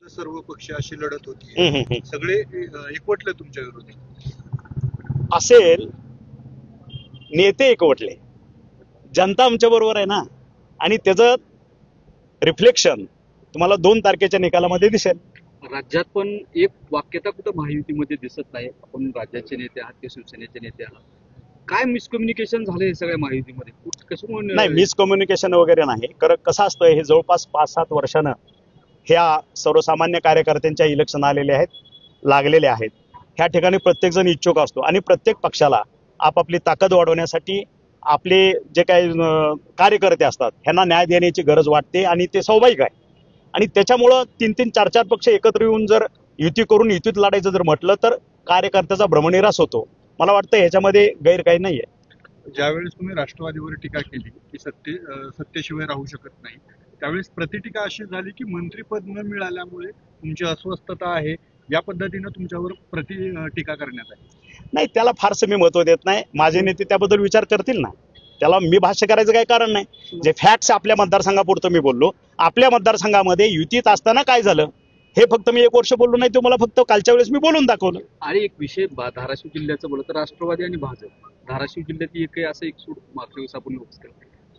सर्व पक्ष अशी लढत होती, सगळे एकवटले तुमच्या विरोधात असेल, नेते एकवटले, जनता आमच्या बरोबर आहे ना, आणि त्याचं रिफ्लेक्शन तुम्हाला 2 तारखेच्या निकालामध्ये दिसेल. राज्यात पण एक वाक्यता कुठं महायुतीमध्ये दिसत नाही. आपण राज्याचे नेते आहात की शिवसेनेचे नेते आहात, काय मिसकम्युनिकेशन झालं हे सगळ्या महायुतीमध्ये? कशामुळे? नाही, मिसकम्युनिकेशन वगैरे नाही. कसं असतं, हे जवळपास 5-7 वर्षानं ह्या सर्वसामान्य कार्यकर्त्यांच्या इलेक्शन आलेले आहेत, लागलेले आहेत. ह्या ठिकाणी प्रत्येक जण इच्छुक असतो आणि प्रत्येक पक्षाला आपापली ताकद वाढवण्यासाठी आपले जे काही कार्यकर्ते असतात ह्यांना न्याय देण्याची गरज वाटते आणि ते स्वाभाविक आहे. आणि त्याच्यामुळं 3-3, 4-4 पक्ष एकत्र येऊन जर युती करून युतीत लढायचं जर म्हटलं तर कार्यकर्त्याचा भ्रमनिरास होतो. मला वाटतं ह्याच्यामध्ये गैर काही नाहीये. ज्यावेळेस तुम्ही राष्ट्रवादीवर टीका केली की सत्तेशिवाय राहू शकत नाही, त्यावेळेस प्रतिटीका अशी झाली की मंत्रीपद न मिळाल्यामुळे तुमची अस्वस्थता आहे, या पद्धतीनं तुमच्यावर टीका करण्यात आली. नाही, त्याला फारसं मी महत्व देत नाही. माझे नेते त्याबद्दल विचार करतील ना, त्याला मी भाष्य करायचं काही कारण नाही. जे फॅक्ट्स आपल्या मतदारसंघापुरतं मी बोललो. आपल्या मतदारसंघामध्ये युतीत असताना काय झालं हे फक्त मी 1 वर्ष बोललो नाही, तो मला फक्त कालच्या वेळेस मी बोलून दाखवलं. आणि एक विषय धाराशिव जिल्ह्याचं बोललं तर राष्ट्रवादी आणि भाजप धाराशिव जिल्ह्यात एक असं एक सूट मागच्या वेळेस आपण केलं.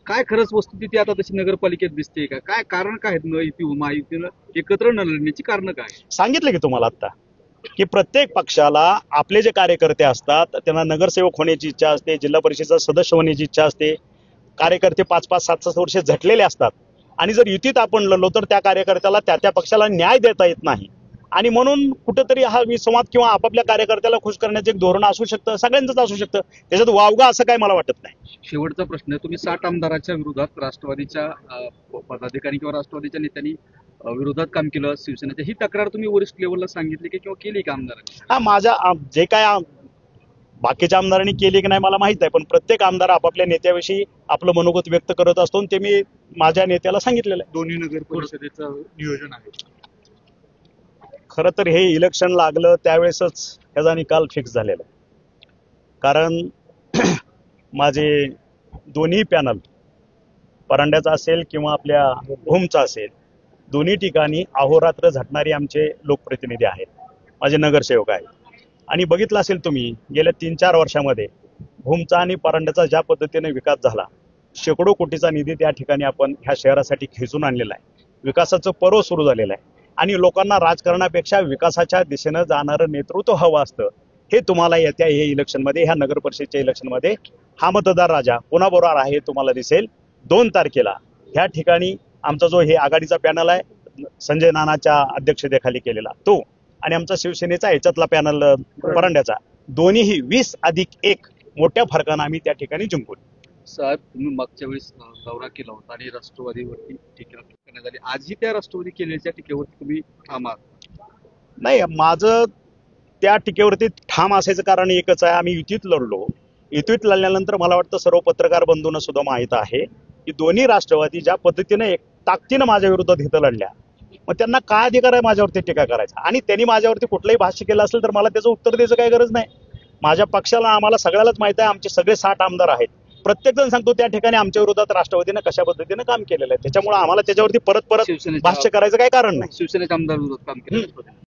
काय खरंच वस्तुस्थिती आता तशी नगरपालिकेत दिसते का? काय कारण काय आहेत महायुतीनं एकत्र न लढण्याची कारण काय? सांगितलं की तुम्हाला आता की प्रत्येक पक्षाला आपले जे कार्यकर्ते असतात त्यांना नगरसेवक होण्याची इच्छा असते, जिल्हा परिषदेचा सदस्य होण्याची इच्छा असते. कार्यकर्ते 5-5, 7-7 वर्ष झटलेले असतात आणि जर युतीत आपण लढलो तर त्या कार्यकर्त्याला त्या पक्षाला न्याय देता येत नाही. आणि म्हणून कुठेतरी हा विसंवाद किंवा आपापल्या कार्यकर्त्याला खुश करण्याचे एक धोरण असू शकतं, सगळ्यांचंच असू शकतं. त्याच्यात वावगा असं काय मला वाटत नाही. शेवटचा प्रश्न, तुम्ही 60 आमदाराच्या विरोधात राष्ट्रवादीच्या पदाधिकारी किंवा राष्ट्रवादीच्या नेत्यांनी विरोधात काम केलं, शिवसेनेच्या ही तक्रार तुम्ही वरिष्ठ लेवलला सांगितली की किंवा केली का आमदारांनी? हा, माझ्या जे काय बाकीच्या आमदारांनी केली की नाही मला माहित आहे, पण प्रत्येक आमदार आपापल्या नेत्याविषयी आपलं मनोगत व्यक्त करत असतो आणि ते मी माझ्या नेत्याला सांगितलेलं आहे. दोन्ही नगर परिषदेचं नियोजन आहे. खरं तर हे इलेक्शन लागलं त्यावेळेसच ह्याचा निकाल फिक्स झालेला आहे. कारण माझे दोन्ही पॅनल, परांड्याचा असेल किंवा आपल्या भूमचा असेल, दोन्ही ठिकाणी अहोरात्र झटणारे आमचे लोकप्रतिनिधी आहेत, माझे नगरसेवक आहेत. आणि बघितलं असेल तुम्ही गेल्या 3-4 वर्षामध्ये भूमचा आणि परांड्याचा ज्या पद्धतीने विकास झाला, शेकडो कोटीचा निधी त्या ठिकाणी आपण ह्या शहरासाठी खेचून आणलेला आहे. विकासाचं पर्व सुरू झालेलं आहे आणि लोकांना राजकारणापेक्षा विकासाच्या दिशेनं जाणारं नेतृत्व हवं असतं. हे तुम्हाला येत्या हे इलेक्शनमध्ये, ह्या नगर परिषदेच्या इलेक्शनमध्ये हा मतदार राजा कोणाबरोबर आहे हे तुम्हाला दिसेल. 2 तारखेला ह्या ठिकाणी आमचा जो हे आघाडीचा पॅनल आहे संजय नानाच्या अध्यक्षतेखाली केलेला तो, आणि आमचा शिवसेनेचा ह्याच्यातला पॅनल परांड्याचा, दोन्हीही 20+1 मोठ्या फरकानं आम्ही त्या ठिकाणी जिंकू. साहेब, तुम्ही मागच्या वेळेस दौरा केला होता आणि राष्ट्रवादीवरती टीका करण्यात आली. आजही त्या राष्ट्रवादी केलेल्या टीकेवरती तुम्ही ठाम आहात? नाही, माझं त्या टीकेवरती ठाम असायचं कारण एकच आहे, आम्ही युतीत लढलो. युतीत लढल्यानंतर मला वाटतं सर्व पत्रकार बंधूंना सुद्धा माहीत आहे की दोन्ही राष्ट्रवादी ज्या पद्धतीने एक ताकदीनं माझ्या विरोधात इथं लढल्या, मग त्यांना काय अधिकार आहे माझ्यावरती टीका करायचा? आणि त्यांनी माझ्यावरती कुठलंही भाष्य केलं असेल तर मला त्याचं उत्तर द्यायचं काही गरज नाही. माझ्या पक्षाला, आम्हाला सगळ्यालाच माहित आहे, आमचे सगळे 60 आमदार आहेत. प्रत्येक जण सांगतो त्या ठिकाणी आमच्या विरोधात राष्ट्रवादीनं कशा पद्धतीनं काम केलेलं आहे. त्याच्यामुळे आम्हाला त्याच्यावरती परत भाष्य करायचं काही कारण नाही. शिवसेनेच्या आमदार विरोधात काम केलं.